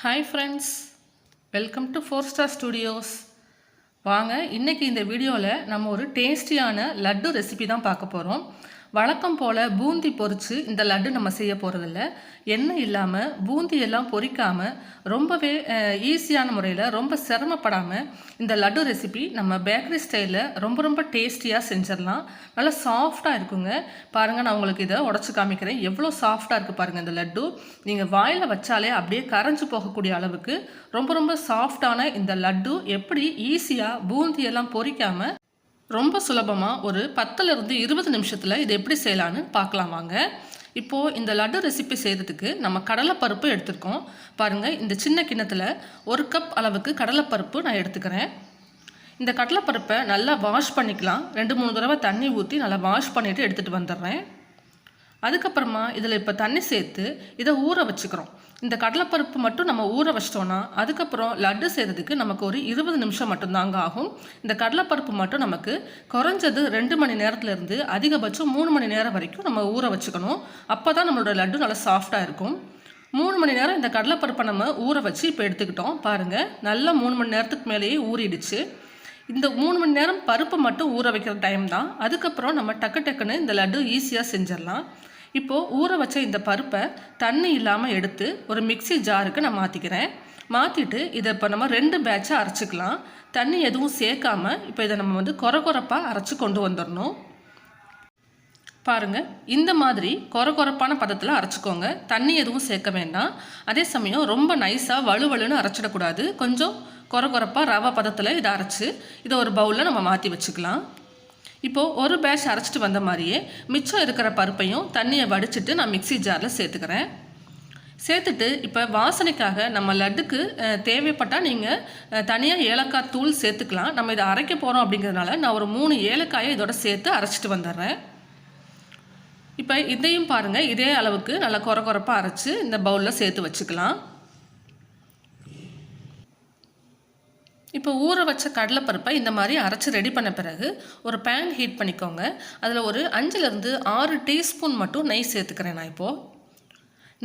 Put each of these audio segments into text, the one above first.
Hi friends, welcome to 4 Star studios. வாங்க, இன்றைக்கி இந்த வீடியோவில் நம்ம ஒரு டேஸ்டியான லட்டு ரெசிபி தான் பார்க்க போகிறோம். வழக்கம் போல் பூந்தி பொரித்து இந்த லட்டு நம்ம செய்ய போகிறதில்ல. எண்ணெய் இல்லாமல் பூந்தியெல்லாம் பொரிக்காமல் ரொம்பவே ஈஸியான முறையில் ரொம்ப சிரமப்படாமல் இந்த லட்டு ரெசிபி நம்ம பேக்கரி ஸ்டைலில் ரொம்ப டேஸ்டியாக செஞ்சிடலாம். நல்லா சாஃப்டாக இருக்குங்க. பாருங்கள், நான் உங்களுக்கு இதை உடச்சி காமிக்கிறேன். எவ்வளோ சாஃப்டாக இருக்குது பாருங்கள் இந்த லட்டு. நீங்கள் வாயில் வச்சாலே அப்படியே கரைஞ்சி போகக்கூடிய அளவுக்கு ரொம்ப சாஃப்டான இந்த லட்டு எப்படி ஈஸியாக பூந்தியெல்லாம் பொரிக்காமல் ரொம்ப சுலபமாக ஒரு 10லிருந்து 20 நிமிஷத்தில் இது எப்படி செய்யலான்னு பார்க்கலாம் வாங்க. இப்போது இந்த லட்டு ரெசிபி செய்கிறதுக்கு நம்ம கடலைப்பருப்பு எடுத்துருக்கோம். பாருங்கள், இந்த சின்ன கிண்ணத்தில் 1 கப் அளவுக்கு கடலைப்பருப்பு நான் எடுத்துக்கிறேன். இந்த கடலைப்பருப்பை நல்லா வாஷ் பண்ணிக்கலாம். 2-3 தடவை தண்ணி ஊற்றி நல்லா வாஷ் பண்ணிவிட்டு எடுத்துகிட்டு வந்துடுறேன். அதுக்கப்புறமா இதில் இப்போ தண்ணி சேர்த்து இதை ஊற வச்சுக்கிறோம். இந்த கடலைப்பருப்பு மட்டும் நம்ம ஊற வச்சிட்டோன்னா அதுக்கப்புறம் லட்டு செய்கிறதுக்கு நமக்கு ஒரு 20 நிமிஷம் மட்டும்தாங்க ஆகும். இந்த கடலைப்பருப்பு மட்டும் நமக்கு குறைஞ்சது 2 மணி நேரத்துலேருந்து அதிகபட்சம் 3 மணி நேரம் வரைக்கும் நம்ம ஊற வச்சுக்கணும். அப்போ தான் நம்மளோட லட்டு நல்லா சாஃப்டாக இருக்கும். 3 மணி நேரம் இந்த கடலைப்பருப்பை நம்ம ஊற வச்சு இப்போ எடுத்துக்கிட்டோம். பாருங்கள், நல்லா 3 மணி நேரத்துக்கு மேலேயே ஊறிடுச்சு. இந்த 3 மணி நேரம் பருப்பை மட்டும் ஊற வைக்கிற டைம் தான். அதுக்கப்புறம் நம்ம டக்குன்னு இந்த லட்டு ஈஸியாக செஞ்சிடலாம். இப்போது ஊற வச்ச இந்த பருப்பை தண்ணி இல்லாமல் எடுத்து ஒரு மிக்ஸி ஜாருக்கு நான் மாற்றிக்கிறேன். மாற்றிட்டு இதை இப்போ நம்ம 2 பேட்சாக அரைச்சிக்கலாம். தண்ணி எதுவும் சேர்க்காமல் இப்போ இதை நம்ம கொரப்பாக அரைச்சி கொண்டு வந்துடணும். பாருங்கள், இந்த மாதிரி கொரப்பான பதத்தில் அரைச்சிக்கோங்க. தண்ணி எதுவும் சேர்க்க வேண்டாம். அதே சமயம் ரொம்ப நைஸாக வலுவலுன்னு அரைச்சிடக்கூடாது. கொஞ்சம் கொரப்பாக ரவை பதத்தில் இதை அரைச்சி இதை ஒரு பவுலில் நம்ம மாற்றி வச்சுக்கலாம். இப்போது ஒரு பேட்ச் அரைச்சிட்டு வந்த மாதிரியே மிச்சம் இருக்கிற பருப்பையும் தண்ணியை வடிச்சிட்டு நான் மிக்ஸி ஜாரில் சேர்த்துக்கிறேன். சேர்த்துட்டு இப்போ வாசனைக்காக நம்ம லட்டுக்கு தேவைப்பட்டால் நீங்கள் தனியாக ஏலக்காய் தூள் சேர்த்துக்கலாம். நம்ம இதை அரைக்க போகிறோம் அப்படிங்கிறதுனால நான் ஒரு 3 ஏலக்காயை இதோட சேர்த்து அரைச்சிட்டு வந்துடுறேன். இப்போ இதையும் பாருங்கள், இதே அளவுக்கு நல்லா கொரப்பாக அரைச்சி இந்த பவுலில் சேர்த்து வச்சுக்கலாம். இப்போ ஊற வச்ச கடலைப்பருப்பை இந்த மாதிரி அரைச்சி ரெடி பண்ண பிறகு ஒரு பேன் ஹீட் பண்ணிக்கோங்க. அதில் ஒரு 5லிருந்து 6 டீஸ்பூன் மட்டும் நெய் சேர்த்துக்கிறேன். நான் இப்போது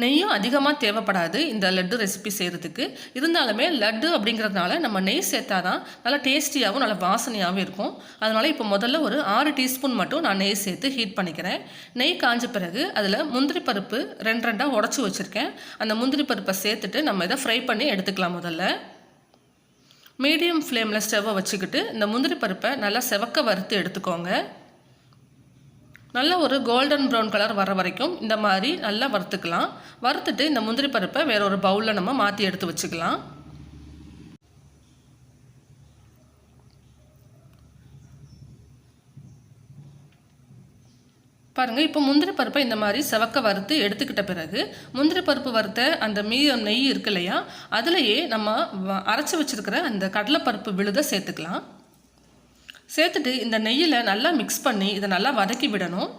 நெய்யும் அதிகமாக தேவைப்படாது இந்த லட்டு ரெசிபி செய்கிறதுக்கு. இருந்தாலுமே லட்டு அப்படிங்கிறதுனால நம்ம நெய் சேர்த்தா தான் நல்லா டேஸ்டியாகவும் நல்லா வாசனையாகவும் இருக்கும். அதனால் இப்போ முதல்ல ஒரு 6 டீஸ்பூன் மட்டும் நான் நெய் சேர்த்து ஹீட் பண்ணிக்கிறேன். நெய் காஞ்ச பிறகு அதில் முந்திரி பருப்பு 2 உடச்சி வச்சுருக்கேன். அந்த முந்திரி பருப்பை சேர்த்துட்டு நம்ம இதை ஃப்ரை பண்ணி எடுத்துக்கலாம். முதல்ல மீடியம் ஃப்ளேமில் ஸ்டவ்வை வச்சுக்கிட்டு இந்த முந்திரி பருப்பை நல்லா செவக்க வறுத்து எடுத்துக்கோங்க. நல்ல ஒரு கோல்டன் ப்ரௌன் கலர் வர வரைக்கும் இந்த மாதிரி நல்லா வறுத்துக்கலாம். வறுத்துட்டு இந்த முந்திரி பருப்பை வேற ஒரு பவுலில் நம்ம மாற்றி எடுத்து வச்சுக்கலாம். பாருங்கள், இப்போ முந்திரி பருப்பை இந்த மாதிரி செவக்க வறுத்து எடுத்துக்கிட்ட பிறகு முந்திரி பருப்பு வறுத்த அந்த மீதம் நெய் இருக்கு இல்லையா, அதுலேயே நம்ம அரைச்சி வச்சுருக்கிற அந்த கடலைப்பருப்பு விழுதை சேர்த்துக்கலாம். சேர்த்துட்டு இந்த நெய்யில் நல்லா மிக்ஸ் பண்ணி இதை நல்லா வதக்கி விடணும்.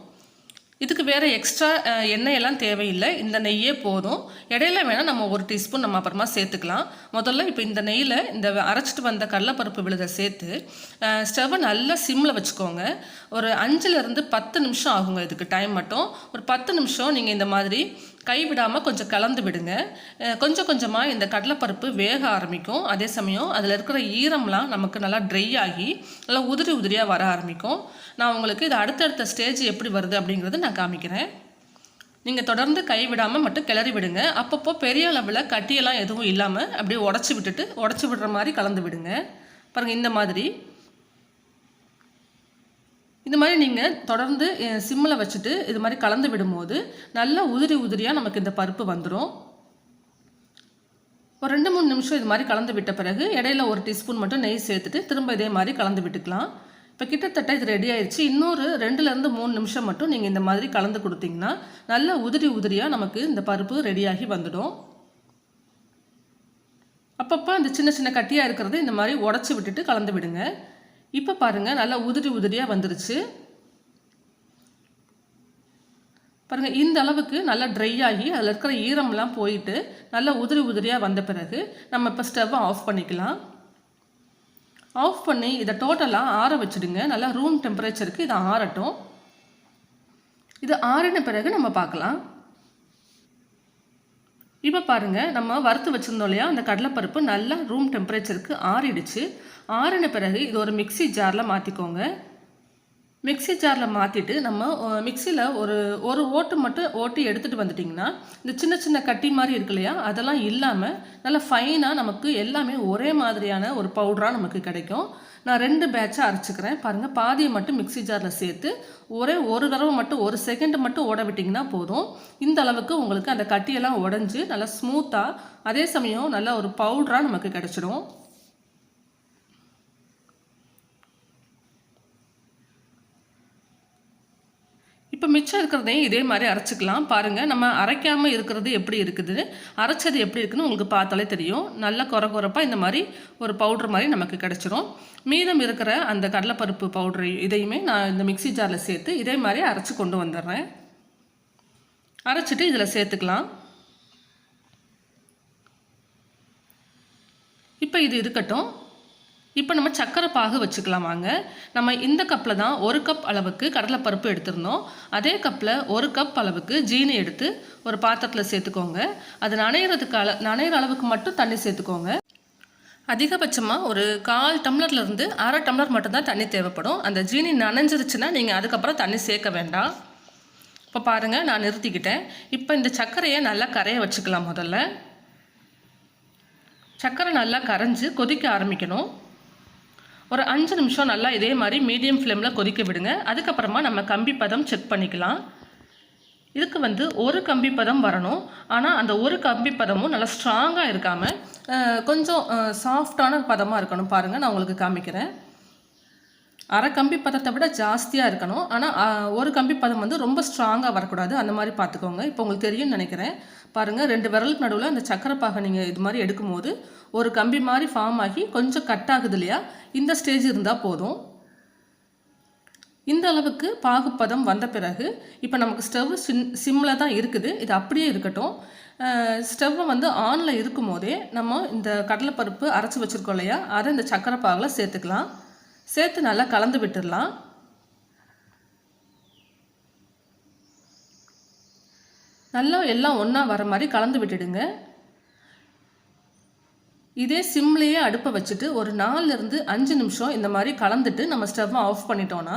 இதுக்கு வேறு எக்ஸ்ட்ரா எண்ணெயெல்லாம் தேவையில்லை. இந்த நெய்யே போதும். இடையில வேணால் நம்ம 1 டீஸ்பூன் நம்ம அப்புறமா சேர்த்துக்கலாம். முதல்ல இப்போ இந்த நெய்யில் இந்த அரைச்சிட்டு வந்த கடலைப்பருப்பு விழுதை சேர்த்து ஸ்டவ்வை நல்லா சிம்மில் வச்சுக்கோங்க. ஒரு 5லிருந்து 10 நிமிஷம் ஆகுங்க. இதுக்கு டைம் மட்டும் ஒரு 10 நிமிஷம் நீங்கள் இந்த மாதிரி கைவிடாமல் கொஞ்சம் கலந்து விடுங்க. கொஞ்சமாக இந்த கடலைப்பருப்பு வேக ஆரம்பிக்கும். அதே சமயம் அதில் இருக்கிற ஈரம்லாம் நமக்கு நல்லா ட்ரை ஆகி நல்லா உதிரியாக வர ஆரம்பிக்கும். நான் உங்களுக்கு இது அடுத்தடுத்த ஸ்டேஜ் எப்படி வருது அப்படிங்கிறது நான் காமிக்கிறேன். நீங்கள் தொடர்ந்து கைவிடாமல் மட்டும் கிளறி விடுங்க. அப்பப்போ பெரிய அளவில் கட்டியெல்லாம் எதுவும் இல்லாமல் அப்படியே உடச்சி விடுற மாதிரி கலந்து விடுங்க. பாருங்கள், இந்த மாதிரி நீங்கள் தொடர்ந்து சிம்மில் வச்சுட்டு இது மாதிரி கலந்து விடும்போது நல்லா உதிரியாக நமக்கு இந்த பருப்பு வந்துடும். ஒரு 2-3 நிமிஷம் இது மாதிரி கலந்து விட்ட பிறகு இடையில 1 டீஸ்பூன் மட்டும் நெய் சேர்த்துட்டு திரும்ப இதே மாதிரி கலந்து விட்டுக்கலாம். இப்போ கிட்டத்தட்ட இது ரெடி ஆயிடுச்சு. இன்னொரு 2லேருந்து 3 நிமிஷம் மட்டும் நீங்கள் இந்த மாதிரி கலந்து கொடுத்தீங்கன்னா நல்லா உதிரி உதிரியாக நமக்கு இந்த பருப்பு ரெடியாகி வந்துடும். அப்பப்போ அந்த சின்ன சின்ன கட்டியாக இருக்கிறது இந்த மாதிரி உடச்சி விட்டுட்டு கலந்து விடுங்க. இப்போ பாருங்கள் நல்லா உதிரி உதிரியாக வந்துருச்சு. பாருங்கள் இந்த அளவுக்கு நல்லா ட்ரை ஆகி அதில் இருக்கிற ஈரம்லாம் போயிட்டு நல்லா உதிரி உதிரியாக வந்த பிறகு நம்ம இப்போ ஸ்டவ்வை ஆஃப் பண்ணிக்கலாம். ஆஃப் பண்ணி இதை டோட்டலாக ஆற வச்சுடுங்க. நல்லா ரூம் டெம்பரேச்சருக்கு இதை ஆறட்டும். இது ஆறின பிறகு நம்ம பார்க்கலாம். இப்போ பாருங்கள் நம்ம வறுத்து வச்சுருந்தோம் இல்லையா, அந்த கடலைப்பருப்பு நல்லா ரூம் டெம்பரேச்சருக்கு ஆறிடுச்சு. ஆறின பிறகு இது ஒரு மிக்சி ஜாரில் மாற்றிக்கோங்க. மிக்சி ஜாரில் மாற்றிட்டு நம்ம மிக்சியில் ஒரு ஓட்டு மட்டும் ஓட்டி எடுத்துகிட்டு வந்துட்டிங்கன்னா இந்த சின்ன சின்ன கட்டி மாதிரி இருக்கு இல்லையா, அதெல்லாம் இல்லாமல் நல்லா ஃபைனாக நமக்கு எல்லாமே ஒரே மாதிரியான ஒரு பவுடராக நமக்கு கிடைக்கும். நான் 2 பேட்சாக அரைச்சிக்கிறேன். பாருங்கள் பாதியை மட்டும் மிக்சி ஜாரில் சேர்த்து ஒரு தடவை மட்டும் 1 செகண்ட் மட்டும் ஓட விட்டிங்கன்னா போதும். இந்த அளவுக்கு உங்களுக்கு அந்த கட்டியெல்லாம் உடஞ்சி நல்லா ஸ்மூத்தாக அதே சமயம் நல்லா ஒரு பவுடராக நமக்கு கிடச்சிடும். இப்போ மிச்சம் இருக்கிறதையும் இதே மாதிரி அரைச்சிக்கலாம். பாருங்கள் நம்ம அரைக்காமல் இருக்கிறது எப்படி இருக்குது, அரைச்சது எப்படி இருக்குதுன்னு உங்களுக்கு பார்த்தாலே தெரியும். நல்லா குறப்பாக இந்த மாதிரி ஒரு பவுட்ரு மாதிரி நமக்கு கிடச்சிரும். மீதம் இருக்கிற அந்த கடலைப்பருப்பு பவுட்ரு இதையுமே நான் இந்த மிக்சி ஜாரில் சேர்த்து இதே மாதிரி அரைச்சி கொண்டு வந்துடுறேன். அரைச்சிட்டு இதில் சேர்த்துக்கலாம். இப்போ இது இருக்கட்டும். இப்போ நம்ம சக்கரை பாகு வச்சுக்கலாம் வாங்க. நம்ம இந்த கப்பில் தான் 1 கப் அளவுக்கு கடலைப்பருப்பு எடுத்திருந்தோம். அதே கப்பில் 1 கப் அளவுக்கு ஜீனி எடுத்து ஒரு பாத்திரத்தில் சேர்த்துக்கோங்க. அது நனையிற அளவுக்கு மட்டும் தண்ணி சேர்த்துக்கோங்க. அதிகபட்சமாக ஒரு 1/4 டம்ளர்லேருந்து 1/2 டம்ளர் மட்டும்தான் தண்ணி தேவைப்படும். அந்த ஜீனி நனைஞ்சிருச்சுன்னா நீங்கள் அதுக்கப்புறம் தண்ணி சேர்க்க வேண்டாம். இப்போ பாருங்கள் நான் நிறுத்திக்கிட்டேன். இப்போ இந்த சர்க்கரையை நல்லா கரைய வச்சுக்கலாம். முதல்ல சர்க்கரை நல்லா கரைஞ்சி கொதிக்க ஆரம்பிக்கணும். ஒரு 5 நிமிஷம் நல்லா இதே மாதிரி மீடியம் ஃப்ளேமில் கொதிக்க விடுங்க. அதுக்கப்புறமா நம்ம கம்பி பதம் செக் பண்ணிக்கலாம். இதுக்கு ஒரு கம்பி பதம் வரணும். ஆனால் அந்த ஒரு கம்பி பதமும் நல்லா ஸ்ட்ராங்காக இருக்காமல் கொஞ்சம் சாஃப்டான பதமாக இருக்கணும். பாருங்கள் நான் உங்களுக்கு காமிக்கிறேன். அரை கம்பி பதத்தை விட ஜாஸ்தியாக இருக்கணும். ஆனால் ஒரு கம்பி பதம் ரொம்ப ஸ்ட்ராங்காக வரக்கூடாது. அந்த மாதிரி பார்த்துக்கோங்க. இப்போ உங்களுக்கு தெரியும்னு நினைக்கிறேன். பாருங்கள் 2 விரலுக்கு நடுவில் அந்த சக்கரை பாகை நீங்கள் இது மாதிரி எடுக்கும்போது ஒரு கம்பி மாதிரி ஃபார்ம் ஆகி கொஞ்சம் கட் ஆகுது இல்லையா, இந்த ஸ்டேஜ் இருந்தால் போதும். இந்த அளவுக்கு பாகுப்பதம் வந்த பிறகு இப்போ நமக்கு ஸ்டவ் சிம்மில் தான் இருக்குது. இது அப்படியே இருக்கட்டும். ஸ்டவ்வை ஆனில் இருக்கும் போதே நம்ம இந்த கடலைப்பருப்பு அரைச்சி வச்சுருக்கோம் இல்லையா, அதை இந்த சக்கரை பாகில் சேர்த்துக்கலாம். சேர்த்து நல்லா கலந்து விட்டுடலாம். நல்லா எல்லாம் ஒன்றா வர மாதிரி கலந்து விட்டுடுங்க. இதே சிம்லேயே அடுப்பை வச்சுட்டு ஒரு 4லேருந்து 5 நிமிஷம் இந்த மாதிரி கலந்துட்டு நம்ம ஸ்டவ்வை ஆஃப் பண்ணிட்டோன்னா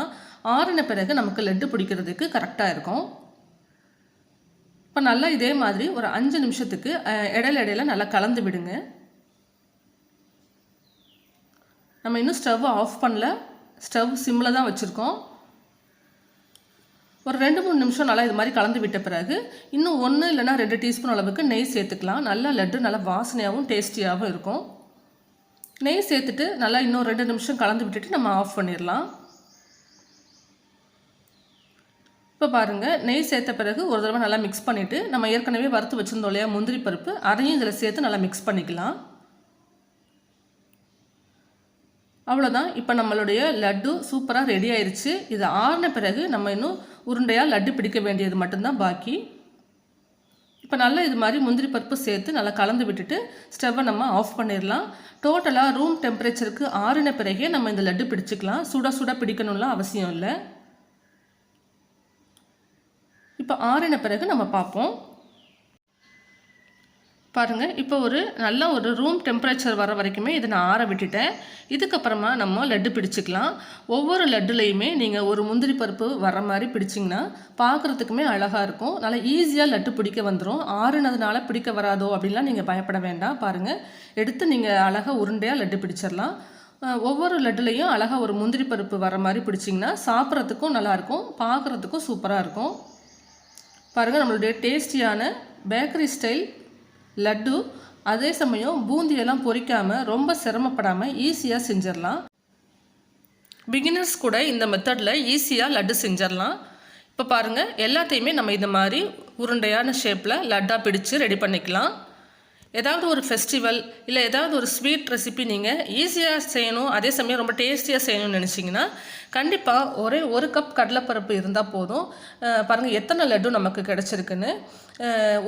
ஆறின பிறகு நமக்கு லட்டு பிடிக்கிறதுக்கு கரெக்டாக இருக்கும். இப்போ நல்லா இதே மாதிரி ஒரு 5 நிமிஷத்துக்கு இடையில நல்லா கலந்து விடுங்க. நம்ம இன்னும் ஸ்டவ்வை ஆஃப் பண்ணல. ஸ்டவ் சிம்மில் தான் வச்சுருக்கோம். ஒரு 2-3 நிமிஷம் நல்லா இது மாதிரி கலந்து விட்ட பிறகு இன்னும் 1 இல்லைனா 2 டீஸ்பூன் அளவுக்கு நெய் சேர்த்துக்கலாம். நல்லா லட்டு நல்லா வாசனையாகவும் டேஸ்டியாகவும் இருக்கும். நெய் சேர்த்துட்டு நல்லா இன்னும் 2 நிமிஷம் கலந்து விட்டுட்டு நம்ம ஆஃப் பண்ணிடலாம். இப்போ பாருங்கள் நெய் சேர்த்த பிறகு ஒரு தடவை நல்லா மிக்ஸ் பண்ணிவிட்டு நம்ம ஏற்கனவே வறுத்து வச்சுருந்தோம் இல்லையா முந்திரி பருப்பு, அதையும் இதில் சேர்த்து நல்லா மிக்ஸ் பண்ணிக்கலாம். அவ்வளோதான். இப்போ நம்மளுடைய லட்டு சூப்பராக ரெடி ஆயிடுச்சு. இது ஆறின பிறகு நம்ம இன்னும் உருண்டையாக லட்டு பிடிக்க வேண்டியது மட்டும்தான் பாக்கி. இப்போ நல்லா இது மாதிரி முந்திரி பருப்பு சேர்த்து நல்லா கலந்து விட்டுட்டு ஸ்டவ்வை நம்ம ஆஃப் பண்ணிடலாம். டோட்டலாக ரூம் டெம்பரேச்சருக்கு ஆறின பிறகே நம்ம இந்த லட்டு பிடிச்சிக்கலாம். சுட பிடிக்கணும்லாம் அவசியம் இல்லை. இப்போ ஆறின பிறகு நம்ம பார்ப்போம். பாருங்கள் இப்போ நல்ல ஒரு ரூம் டெம்பரேச்சர் வர வரைக்குமே இதை நான் ஆற விட்டுட்டேன். இதுக்கப்புறமா நம்ம லட்டு பிடிச்சிக்கலாம். ஒவ்வொரு லட்டுலேயுமே நீங்கள் ஒரு முந்திரி பருப்பு வர மாதிரி பிடிச்சிங்கன்னா பார்க்குறதுக்குமே அழகாக இருக்கும். நல்லா ஈஸியாக லட்டு பிடிக்க வந்துடும். ஆறுனதுனால பிடிக்க வராதோ அப்படின்லாம் நீங்கள் பயப்பட வேண்டாம். பாருங்கள் எடுத்து நீங்கள் அழகாக உருண்டையாக லட்டு பிடிச்சிடலாம். ஒவ்வொரு லட்டுலேயும் அழகாக ஒரு முந்திரி பருப்பு வர மாதிரி பிடிச்சிங்கன்னா சாப்பிட்றதுக்கும் நல்லாயிருக்கும், பார்க்குறதுக்கும் சூப்பராக இருக்கும். பாருங்கள் நம்மளுடைய டேஸ்டியான பேக்கரி ஸ்டைல் லட்டு அதே சமயம் பூந்தியெல்லாம் பொரிக்காமல் ரொம்ப சிரமப்படாமல் ஈஸியாக செஞ்சிடலாம். பிகினர்ஸ் கூட இந்த மெத்தடில் ஈஸியாக லட்டு செஞ்சிடலாம். இப்போ பாருங்கள், எல்லாத்தையுமே நம்ம இந்த மாதிரி உருண்டையான ஷேப்பில் லட்டாக பிடிச்சு ரெடி பண்ணிக்கலாம். ஏதாவது ஒரு ஃபெஸ்டிவல் இல்லை ஏதாவது ஒரு ஸ்வீட் ரெசிபி நீங்கள் ஈஸியாக செய்யணும், அதே சமயம் ரொம்ப டேஸ்டியாக செய்யணும்னு நினச்சிங்கன்னா கண்டிப்பாக ஒரே ஒரு கப் கடலைப்பருப்பு இருந்தால் போதும். பாருங்கள் எத்தனை லட்டு நமக்கு கிடச்சிருக்குன்னு.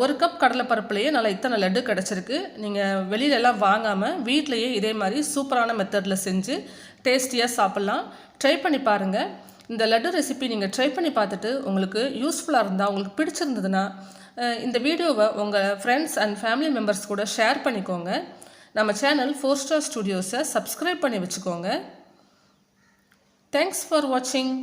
ஒரு கப் கடலைப்பருப்புலேயே நல்லா இத்தனை லட்டு கிடச்சிருக்கு. நீங்கள் வெளியிலலாம் வாங்காமல் வீட்டிலையே இதே மாதிரி சூப்பரான மெத்தடில் செஞ்சு டேஸ்டியாக சாப்பிட்லாம். ட்ரை பண்ணி பாருங்கள். இந்த லட்டு ரெசிபி நீங்கள் ட்ரை பண்ணி பார்த்துட்டு உங்களுக்கு யூஸ்ஃபுல்லாக இருந்தால், உங்களுக்கு பிடிச்சிருந்ததுன்னா இந்த வீடியோவை உங்கள் ஃப்ரெண்ட்ஸ் அண்ட் ஃபேமிலி மெம்பர்ஸ் கூட ஷேர் பண்ணிக்கோங்க. நம்ம சேனல் 4 Star Studios சப்ஸ்கிரைப் பண்ணி வச்சுக்கோங்க. தேங்க்ஸ் ஃபார் வாட்சிங்.